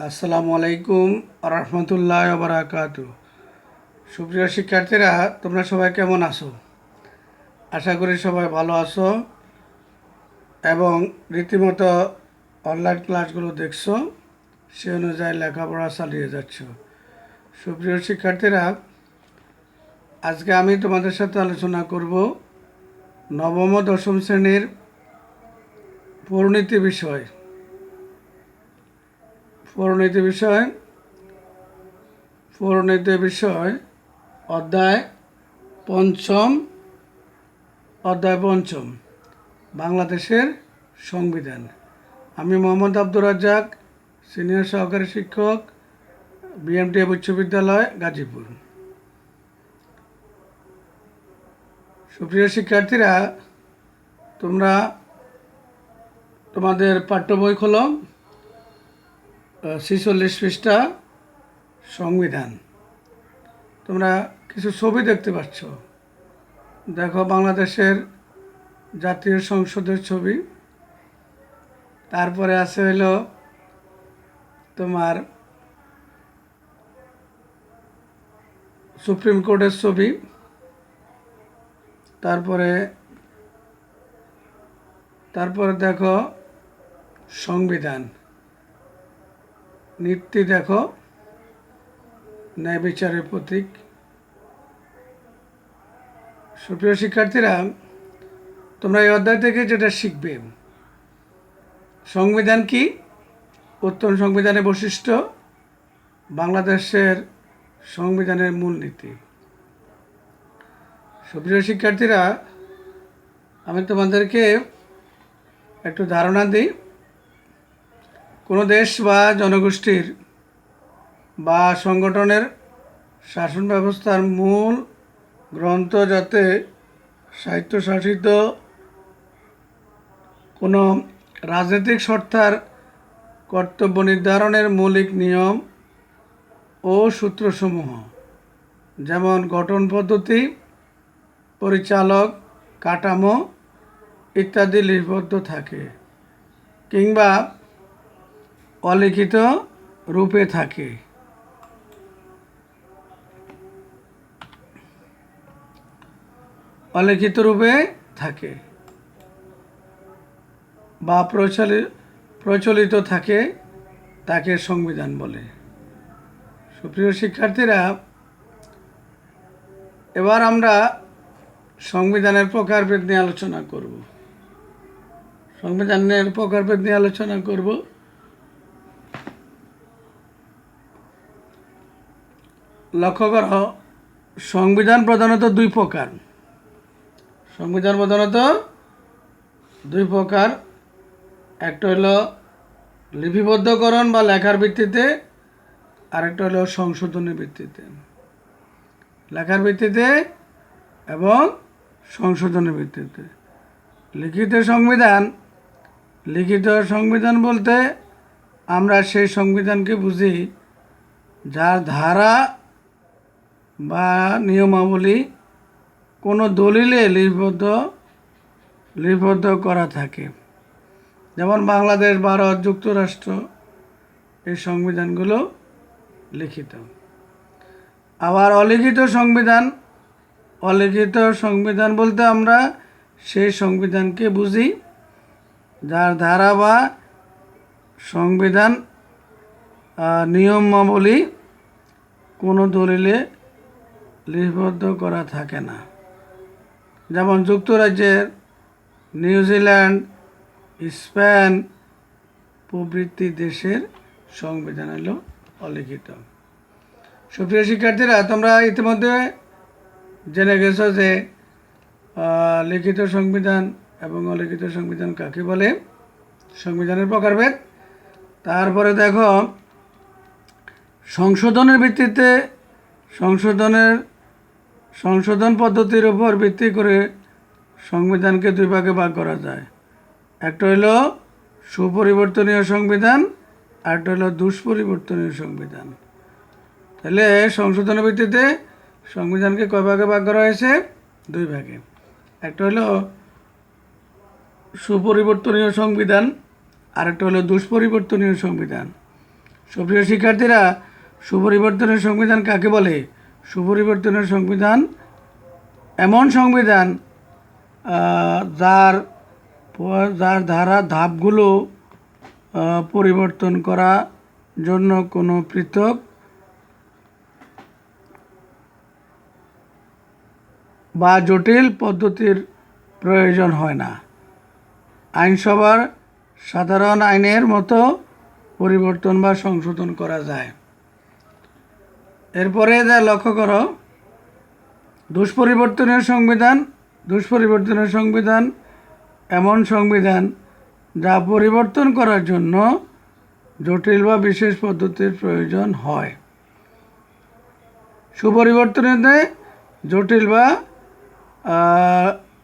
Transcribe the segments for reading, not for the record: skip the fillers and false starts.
আসসালামু আলাইকুম রহমতুল্লাহ বারাকাতু। সুপ্রিয় শিক্ষার্থীরা, তোমরা সবাই কেমন আছো? আশা করি সবাই ভালো আছো এবং রীতিমতো অনলাইন ক্লাসগুলো দেখছো, সে অনুযায়ী লেখাপড়া চালিয়ে যাচ্ছ। সুপ্রিয় শিক্ষার্থীরা, আজকে আমি তোমাদের সাথে আলোচনা করব নবম ও দশম শ্রেণীর পরিণতি বিষয়। পরিণতি বিষয় অধ্যায় পঞ্চম বাংলাদেশের সংবিধান। আমি মোহাম্মদ আব্দুর রাজ্জাক, সিনিয়র সহকারী শিক্ষক, বিএমটিএ উচ্চ বিদ্যালয়, গাজীপুর। সুপ্রিয় শিক্ষার্থীরা, তোমরা তোমাদের পাঠ্য বই খোলো, 46 পৃষ্ঠা সংবিধান। তোমরা কিছু ছবি দেখতে পাচ্ছ। দেখো, বাংলাদেশের জাতীয় সংসদের ছবি, তারপরে আছে হলো তোমার সুপ্রিম কোর্টের ছবি, তারপরে দেখো সংবিধান, নীতি দেখো, ন্যায় বিচারের প্রতীক। সুপ্রিয় শিক্ষার্থীরা, তোমরা এই অধ্যায় থেকে যেটা শিখবে, সংবিধান কি, উত্তম সংবিধানের বৈশিষ্ট্য, বাংলাদেশের সংবিধানের মূলনীতি। সুপ্রিয় শিক্ষার্থীরা, আমি তোমাদেরকে একটু ধারণা দিই। কোনো দেশ বা জনগোষ্ঠীর বা সংগঠনের শাসন ব্যবস্থার মূল গ্রন্থ যাতে স্বায়ত্তশাসিত কোনো রাজনৈতিক সত্তার কর্তব্য নির্ধারণের মৌলিক নিয়ম ও সূত্রসমূহ, যেমন গঠন পদ্ধতি, পরিচালক কাঠামো ইত্যাদি লিপিবদ্ধ থাকে কিংবা অলিখিত রূপে থাকে। বা প্রচলিত থাকে, তাকে সংবিধান বলে। সুপ্রিয় শিক্ষার্থীরা, এবার আমরা সংবিধানের প্রকারভেদ নিয়ে আলোচনা করব। লক্ষ্য করো, সংবিধান প্রধানত দুই প্রকার। একটা হলো লিপিবদ্ধকরণ বা লেখার ভিত্তিতে, আরেকটা হলো সংশোধনের ভিত্তিতে। লেখার ভিত্তিতে এবং সংশোধনের ভিত্তিতে। লিখিত সংবিধান বলতে আমরা সেই সংবিধানকে বুঝি যার ধারা বা নিয়মাবলী কোনো দলিলে লিপিবদ্ধ করা থাকে, যেমন বাংলাদেশ, ভারত, যুক্তরাষ্ট্র, এই সংবিধানগুলো লিখিত। আবার অলিখিত সংবিধান বলতে আমরা সেই সংবিধানকে বুঝি যার ধারা বা সংবিধান নিয়মাবলী কোনো দলিলে লিপিবদ্ধ করা থাকে না, যেমন যুক্তরাজ্যের, নিউজিল্যান্ড, স্পেন প্রভৃতি দেশের সংবিধান হলো অলিখিত। সুপ্রিয় শিক্ষার্থীরা, তোমরা ইতিমধ্যে জেনে গেছো যে লিখিত সংবিধান এবং অলিখিত সংবিধান কাকে বলে, সংবিধানের প্রকারভেদ। তারপরে দেখো, সংশোধনের ভিত্তিতে সংশোধন পদ্ধতির উপর ভিত্তি করে সংবিধানকে দুই ভাগে ভাগ করা যায়। একটা হলো সুপরিবর্তনীয় সংবিধান, আর একটা হলো দুষ্পরিবর্তনীয় সংবিধান। তাহলে সংশোধনের ভিত্তিতে সংবিধানকে কয় ভাগে ভাগ করা হয়েছে? দুই ভাগে। একটা হলো সুপরিবর্তনীয় সংবিধান, আরেকটা হলো দুষ্পরিবর্তনীয় সংবিধান। সুপ্রিয় শিক্ষার্থীরা, সুপরিবর্তনের সংবিধান কাকে বলে? সুপরিবর্তনের সংবিধান এমন সংবিধান যার ধাপগুলো পরিবর্তন করার জন্য কোনো পৃথক বা জটিল পদ্ধতির প্রয়োজন হয় না। আইনসভার সাধারণ আইনের মতো পরিবর্তন বা সংশোধন করা যায়। এরপরে লক্ষ্য করো, দুষ্পরিবর্তনীয় সংবিধান এমন সংবিধান যা পরিবর্তন করার জন্য জটিল বা বিশেষ পদ্ধতির প্রয়োজন হয়। সুপরিবর্তনীয়তে জটিল বা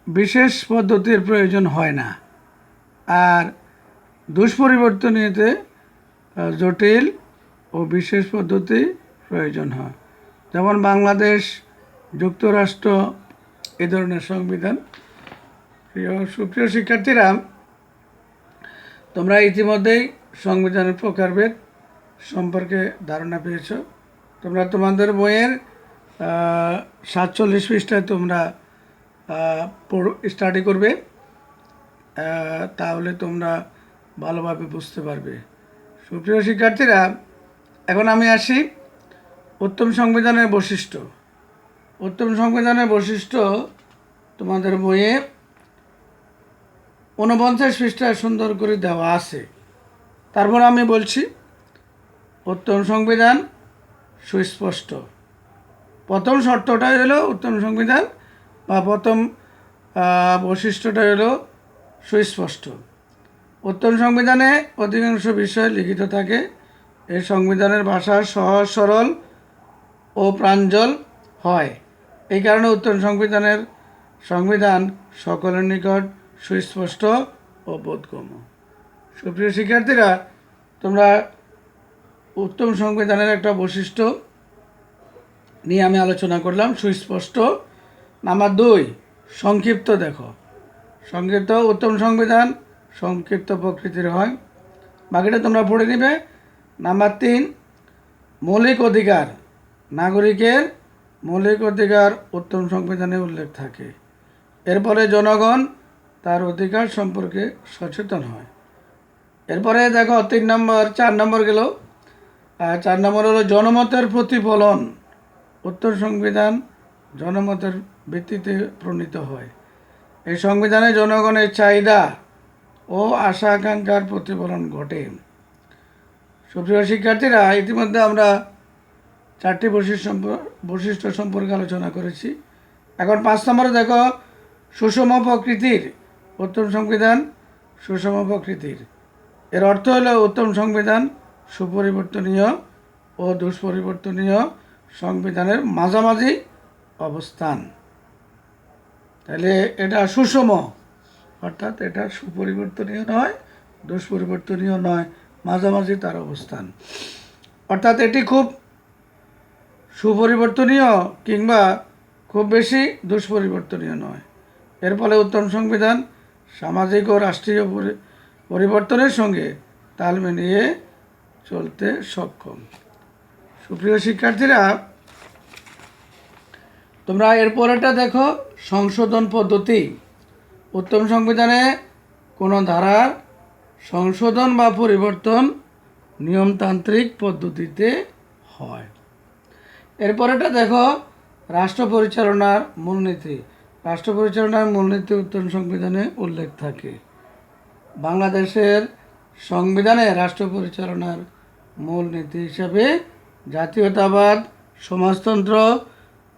বিশেষ পদ্ধতির প্রয়োজন হয় না, আর দুষ্পরিবর্তনীয়তে জটিল ও বিশেষ পদ্ধতি প্রয়োজন হয়। যেমন বাংলাদেশ, যুক্তরাষ্ট্র, এ ধরনের সংবিধান। সুপ্রিয় শিক্ষার্থীরা, তোমরা ইতিমধ্যেই সংবিধানের প্রকারভেদ সম্পর্কে ধারণা পেয়েছ। তোমরা তোমাদের বইয়ের 47 পৃষ্ঠায় তোমরা স্টাডি করবে, তাহলে তোমরা ভালোভাবে বুঝতে পারবে। সুপ্রিয় শিক্ষার্থীরা, এখন আমি আসি উত্তম সংবিধানের বৈশিষ্ট্য। উত্তম সংবিধানের বৈশিষ্ট্য তোমাদের বইয়ে 49 পৃষ্ঠায় সুন্দর করে দেওয়া আছে। তারপর আমি বলছি, উত্তম সংবিধান সুস্পষ্ট। প্রথম শর্তটাই হলো উত্তম সংবিধান, বা প্রথম বৈশিষ্ট্যটা হলো সুস্পষ্ট। উত্তম সংবিধানে অধিকাংশ বিষয় লিখিত থাকে। এই সংবিধানের ভাষা সহজ, সরল ও প্রাঞ্জল হয়। এই কারণে উত্তম সংবিধান সকলের নিকট সুস্পষ্ট ও বোধগম্য। সুপ্রিয় শিক্ষার্থীরা, তোমরা উত্তম সংবিধানের একটা বৈশিষ্ট্য নিয়ে আমি আলোচনা করলাম, সুস্পষ্ট। নাম্বার 2, সংক্ষিপ্ত। দেখো, সংক্ষিপ্ত। উত্তম সংবিধান সংক্ষিপ্ত প্রকৃতির হয়। বাকিটা তোমরা পড়ে নিবে। নাম্বার 3, মৌলিক অধিকার। নাগরিকের মৌলিক অধিকার উত্তম সংবিধানে উল্লেখ থাকে। এরপরে জনগণ তার অধিকার সম্পর্কে সচেতন হয়। এরপরে দেখো 4 নম্বর গেল। 4 নম্বর হলো জনমতের প্রতিফলন। উত্তম সংবিধান জনমতের ভিত্তিতে প্রণীত হয়। এই সংবিধানে জনগণের চাহিদা ও আশা আকাঙ্ক্ষার প্রতিফলন ঘটে। সুপ্রিয় শিক্ষার্থীরা, ইতিমধ্যে আমরা 4টি বৈশিষ্ট্য সম্পর্কে আলোচনা করেছি। এখন 5 নম্বরে দেখো, সুষম প্রকৃতির। উত্তম সংবিধান সুষম প্রকৃতির। এর অর্থ হলো উত্তম সংবিধান সুপরিবর্তনীয় ও দুষ্পরিবর্তনীয় সংবিধানের মাঝামাঝি অবস্থান। তাহলে এটা সুষম, অর্থাৎ এটা সুপরিবর্তনীয় নয়, দুষ্পরিবর্তনীয় নয়, মাঝামাঝি তার অবস্থান। অর্থাৎ এটি খুব সুপরিবর্তনীয় কিংবা খুব বেশি দুষ্পরিবর্তনীয় নয়। এর ফলে উত্তম সংবিধান সামাজিক ও রাষ্ট্রীয় পরিবর্তনের সঙ্গে তাল মিলিয়ে চলতে সক্ষম। সুপ্রিয় শিক্ষার্থীরা, তোমরা এরপরেটা দেখো, সংশোধন পদ্ধতি। উত্তম সংবিধানে কোনো ধারার সংশোধন বা পরিবর্তন নিয়মতান্ত্রিক পদ্ধতিতে হয়। এরপরেটা দেখো, রাষ্ট্র পরিচালনার মূলনীতি। রাষ্ট্র পরিচালনার মূলনীতি উত্তম সংবিধানে উল্লেখ থাকে। বাংলাদেশের সংবিধানে রাষ্ট্র পরিচালনার মূলনীতি হিসাবে জাতীয়তাবাদ, সমাজতন্ত্র,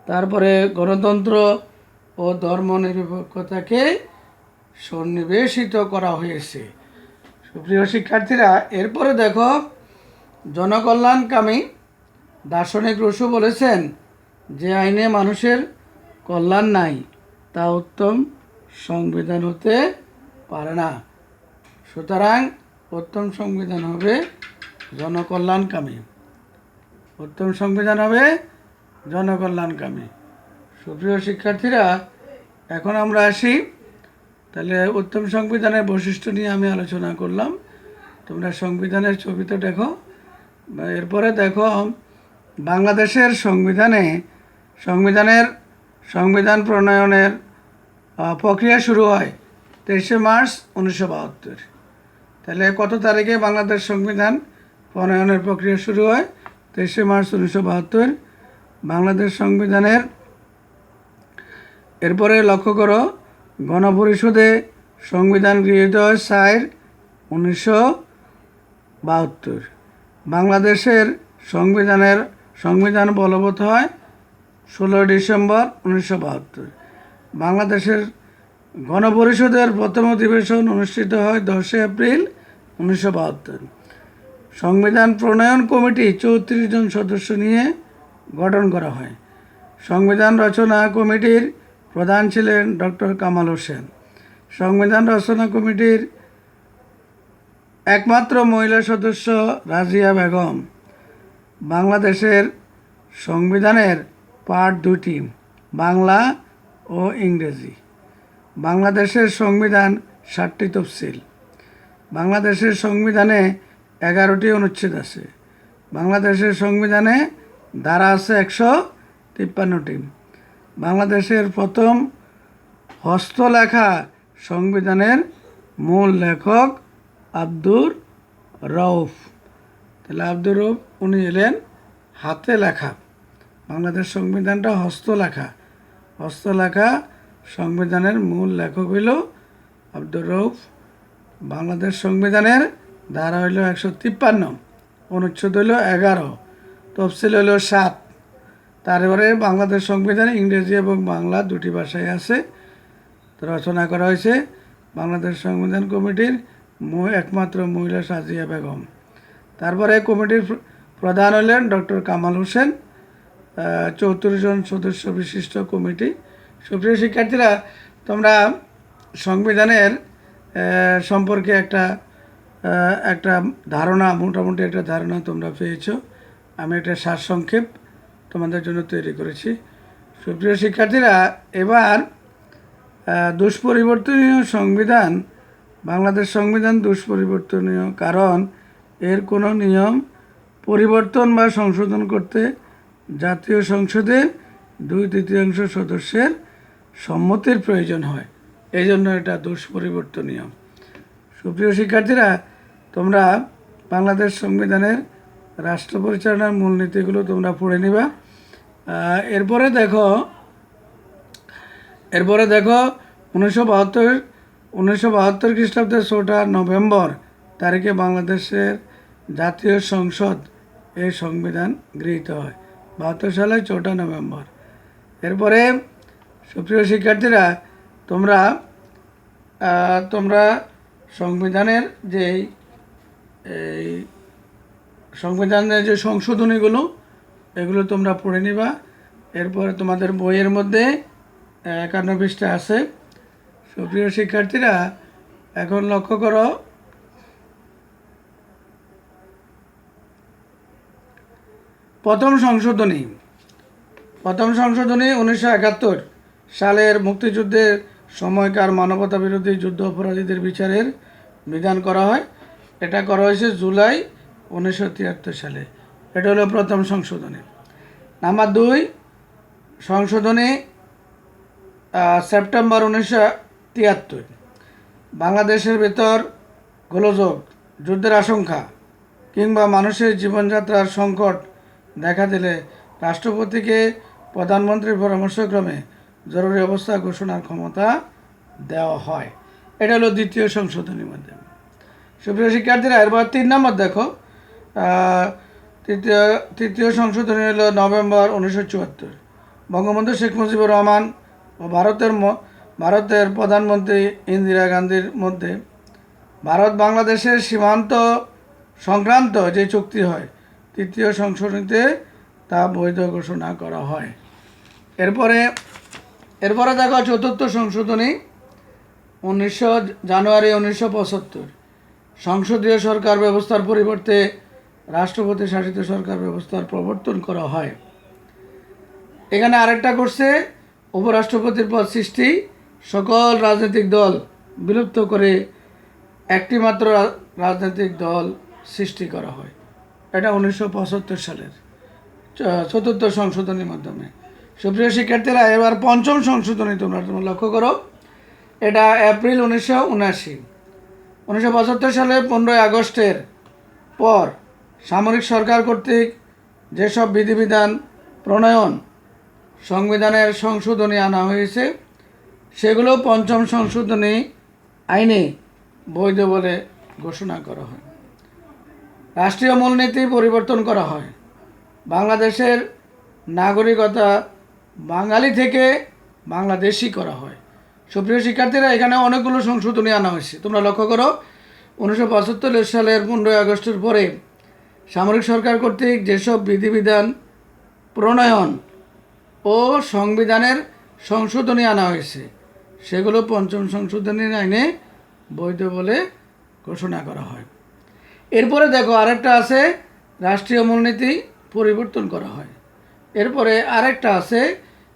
তারপরে গণতন্ত্র ও ধর্মনিরপেক্ষতাকে সন্নিবেশিত করা হয়েছে। সুপ্রিয় শিক্ষার্থীরা, এরপরে দেখো, জনকল্যাণকামী। দার্শনিক রুশো বলেছেন, যে আইনে মানুষের কল্যাণ নাই তা উত্তম সংবিধান হতে পারে না। সুতরাং উত্তম সংবিধান হবে জনকল্যাণকামী। উত্তম সংবিধান হবে জনকল্যাণকামী। সুপ্রিয় শিক্ষার্থীরা, এখন আমরা আসি, তাহলে উত্তম সংবিধানের বৈশিষ্ট্য নিয়ে আমি আলোচনা করলাম। তোমরা সংবিধানের ছবিতে দেখো, এরপরে দেখো বাংলাদেশের সংবিধান প্রণয়নের প্রক্রিয়া শুরু হয় 23শে মার্চ 1972। তাহলে কত তারিখে বাংলাদেশ সংবিধান প্রণয়নের প্রক্রিয়া শুরু হয়? 23শে মার্চ 1972 বাংলাদেশ সংবিধানের। এরপরে লক্ষ্য করো, গণপরিষদে সংবিধান গৃহীত হয় 4/1972। বাংলাদেশের সংবিধান বলবৎ হয় 16 ডিসেম্বর 1972। বাংলাদেশের গণপরিষদের প্রথম অধিবেশন অনুষ্ঠিত হয় 10 এপ্রিল 1972। সংবিধান প্রণয়ন কমিটি 34 জন সদস্য নিয়ে গঠন করা হয়। সংবিধান রচনা কমিটির প্রধান ছিলেন ডক্টর কামাল হোসেন। সংবিধান রচনা কমিটির একমাত্র মহিলা সদস্য রাজিয়া বেগম। বাংলাদেশের সংবিধানের পার্ট 2টি, বাংলা ও ইংরেজি। বাংলাদেশের সংবিধান 7টি তফসিল। বাংলাদেশের সংবিধানে 11টি অনুচ্ছেদ আছে। বাংলাদেশের সংবিধানে ধারা আছে 153টি। বাংলাদেশের প্রথম হস্তলেখা সংবিধানের মূল লেখক আব্দুর রউফ। তাহলে আব্দুর রউফ উনি এলেন হাতে লেখা। বাংলাদেশ সংবিধানটা হস্তলেখা সংবিধানের মূল লেখক হইল আব্দুর রউফ। বাংলাদেশ সংবিধানের ধারা হইল 153, অনুচ্ছেদ হইল 11, তফসিল হইল 7। তারপরে বাংলাদেশ সংবিধান ইংরেজি এবং বাংলা দুটি ভাষায় আছে, রচনা করা হয়েছে। বাংলাদেশ সংবিধান কমিটির একমাত্র মহিলা রাজিয়া বেগম। তারপরে কমিটির প্রধান হলেন ডক্টর কামাল হোসেন। 74 জন সদস্য বিশিষ্ট কমিটি। সুপ্রিয় শিক্ষার্থীরা, তোমরা সংবিধানের সম্পর্কে একটা ধারণা, মোটামুটি একটা ধারণা তোমরা পেয়েছো। আমি একটা সারসংক্ষেপ তোমাদের জন্য তৈরি করেছি। সুপ্রিয় শিক্ষার্থীরা, এবার দুষ্পরিবর্তনীয় সংবিধান। বাংলাদেশ সংবিধান দুষ্পরিবর্তনীয় কারণ এর কোনো নিয়ম পরিবর্তন বা সংশোধন করতে জাতীয় সংসদে 2/3 সদস্যের সম্মতির প্রয়োজন হয়। এই জন্য এটা দুষ্পরিবর্তনীয়। সুপ্রিয় শিক্ষার্থীরা, তোমরা বাংলাদেশ সংবিধানের রাষ্ট্র পরিচালনার মূলনীতিগুলো তোমরা পড়ে নিবা। এরপরে দেখো 1972 খ্রিস্টাব্দের 4 নভেম্বর তারিখে বাংলাদেশের জাতীয় সংসদ এই সংবিধান গৃহীত হয়। 72 সালে 4 নভেম্বর। এরপরে সুপ্রিয় শিক্ষার্থীরা, তোমরা সংবিধানের যে সংশোধনীগুলো এগুলো তোমরা পড়ে নিবা। এরপরে তোমাদের বইয়ের মধ্যে 51 পৃষ্ঠা আছে। সুপ্রিয় শিক্ষার্থীরা, এখন লক্ষ্য করো, প্রথম সংশোধনী 1971 সালের মুক্তিযুদ্ধের সময়কার মানবতা বিরোধী যুদ্ধ অপরাধীদের বিচারের বিধান করা হয়। এটা করা হয়েছে জুলাই 1973 সালে। এটা হলো প্রথম সংশোধনী। নাম্বার 2 সংশোধনী সেপ্টেম্বর 1973। বাংলাদেশের ভেতর গোলযোগ, যুদ্ধের আশঙ্কা কিংবা মানুষের জীবনযাত্রার সংকট দেখা দিলে রাষ্ট্রপতিকে প্রধানমন্ত্রীর পরামর্শক্রমে জরুরি অবস্থা ঘোষণার ক্ষমতা দেওয়া হয়। এটা হলো দ্বিতীয় সংশোধনীর মধ্যে। সুপ্রিয় শিক্ষার্থীরা, এরপর 3 নম্বর দেখো, তৃতীয় সংশোধনী হলো নভেম্বর 1974। বঙ্গবন্ধু শেখ মুজিবুর রহমান ও ভারতের প্রধানমন্ত্রী ইন্দিরা গান্ধীর মধ্যে ভারত বাংলাদেশের সীমান্ত সংক্রান্ত যে চুক্তি হয়, তৃতীয় সংশোধনীতে তা বৈধ ঘোষণা করা হয়। এরপরে দেখো 4র্থ সংশোধনী 19 জানুয়ারি 1975। সংসদীয় সরকার ব্যবস্থার পরিবর্তে রাষ্ট্রপতি শাসিত সরকার ব্যবস্থার প্রবর্তন করা হয়। এখানে আরেকটা করছে, উপরাষ্ট্রপতির পদ সৃষ্টি, সকল রাজনৈতিক দল বিলুপ্ত করে একটি মাত্র রাজনৈতিক দল সৃষ্টি করা হয়। এটা 1975 সালের চতুর্থ সংশোধনীর মাধ্যমে। সুপ্রিয় শিক্ষার্থীরা, এবার পঞ্চম সংশোধনী তোমরা লক্ষ্য করো। এটা এপ্রিল 1979। 1975 সালের 15 আগস্টের পর সামরিক সরকার কর্তৃক যেসব বিধিবিধান প্রণয়ন সংবিধানের সংশোধনী আনা হয়েছে সেগুলো পঞ্চম সংশোধনী আইনে বৈধ বলে ঘোষণা করা হয়। রাষ্ট্রীয় মূলনীতি পরিবর্তন করা হয়। বাংলাদেশের নাগরিকতা বাঙালি থেকে বাংলাদেশি করা হয়। সুপ্রিয় শিক্ষার্থীরা, এখানে অনেকগুলো সংশোধনী আনা হয়েছে, তোমরা লক্ষ্য করো। 1975 সালের 15 আগস্টের পরে সামরিক সরকার কর্তৃক যেসব বিধিবিধান প্রণয়ন ও সংবিধানের সংশোধনী আনা হয়েছে সেগুলো পঞ্চম সংশোধনীর আইনে বৈধ বলে ঘোষণা করা হয়। এরপরে দেখো আরেকটা আছে, রাষ্ট্রীয় মূলনীতি পরিবর্তন করা হয়। এরপরে আরেকটা আছে,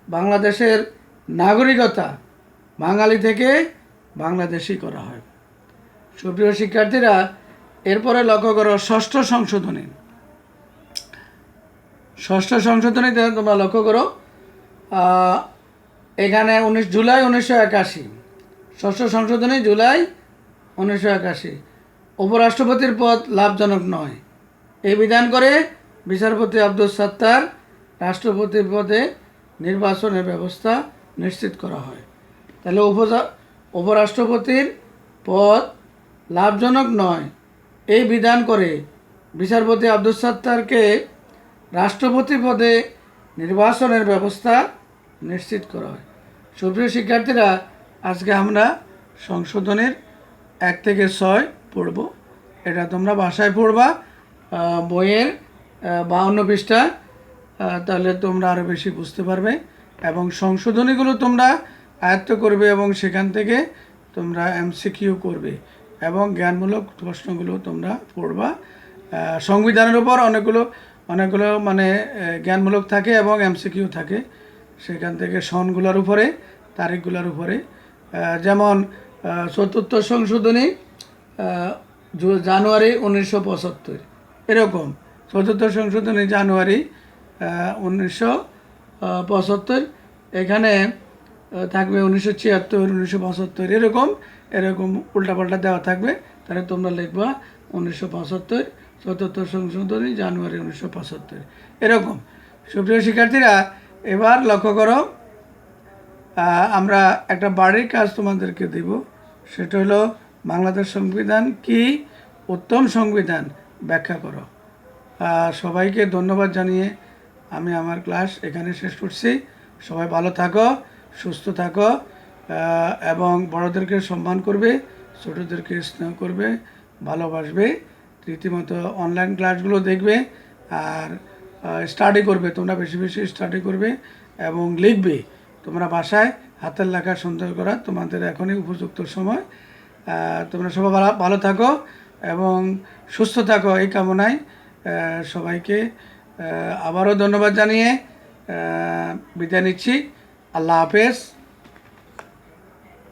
বাংলাদেশের নাগরিকতা বাঙালি থেকে বাংলাদেশি করা হয়। সুপ্রিয় শিক্ষার্থীরা, এরপরে লক্ষ্য করো ষষ্ঠ সংশোধনী। ষষ্ঠ সংশোধনীতে তোমরা লক্ষ্য করো, এখানে জুলাই 1981, ষষ্ঠ সংশোধনী জুলাই 1981, উপরাষ্ট্রপতির পদ লাভজনক নয় এই বিধান করে বিচারপতি আব্দুস সাত্তার রাষ্ট্রপতির পদে নির্বাচনের ব্যবস্থা নিশ্চিত করা হয়। তাহলে উপরাষ্ট্রপতির পদ লাভজনক নয় এই বিধান করে বিচারপতি আব্দুস সাত্তারকে রাষ্ট্রপতি পদে নির্বাচনের ব্যবস্থা নিশ্চিত করা হয়। সুপ্রিয় শিক্ষার্থীরা, আজকে আমরা সংশোধনের 1 থেকে 6 পড়ব। এটা তোমরা বাসায় পড়বা, বইয়ের 52 পৃষ্ঠা, তাহলে তোমরা আরও বেশি বুঝতে পারবে এবং সংশোধনীগুলো তোমরা আয়ত্ত করবে এবং সেখান থেকে তোমরা MCQ করবে এবং জ্ঞানমূলক প্রশ্নগুলো তোমরা পড়বা। সংবিধানের উপর অনেকগুলো মানে জ্ঞানমূলক থাকে এবং MCQ থাকে, সেখান থেকে সনগুলোর উপরে, তারিখগুলোর উপরে। যেমন চতুর্থ সংশোধনী জানুয়ারি 1975, এরকম চতুর্থ সংশোধনী জানুয়ারি 1975, এখানে থাকবে 1976, 1975, এরকম উল্টাপাল্টা দেওয়া থাকবে। তাহলে তোমরা লিখবা 1975 চতুর্থ সংশোধনী জানুয়ারি 1975, এরকম। সুপ্রিয় শিক্ষার্থীরা, এবার লক্ষ্য করো, আমরা একটা বাড়ির কাজ তোমাদেরকে দিব। সেটা হলো বাংলাদেশ সংবিধান কি, উত্তম সংবিধান ব্যাখ্যা করো। সবাইকে ধন্যবাদ জানিয়ে আমি আমার ক্লাস এখানে শেষ করছি। সবাই ভালো থাকো, সুস্থ থাকো এবং বড়দেরকে সম্মান করবে, ছোটদেরকে স্নেহ করবে, ভালোবাসবে। রীতিমতো অনলাইন ক্লাসগুলো দেখবে আর স্টাডি করবে, তোমরা বেশি বেশি স্টাডি করবে এবং লিখবে। তোমরা বাসায় হাতের লেখা সুন্দর করা তোমাদের এখনই উপযুক্ত সময়। তোমরা সবাই ভালো থাকো এবং সুস্থ থাকো এই কামনায় সবাইকে আবারও ধন্যবাদ জানিয়ে বিদায় নিচ্ছি। আল্লাহ হাফেজ।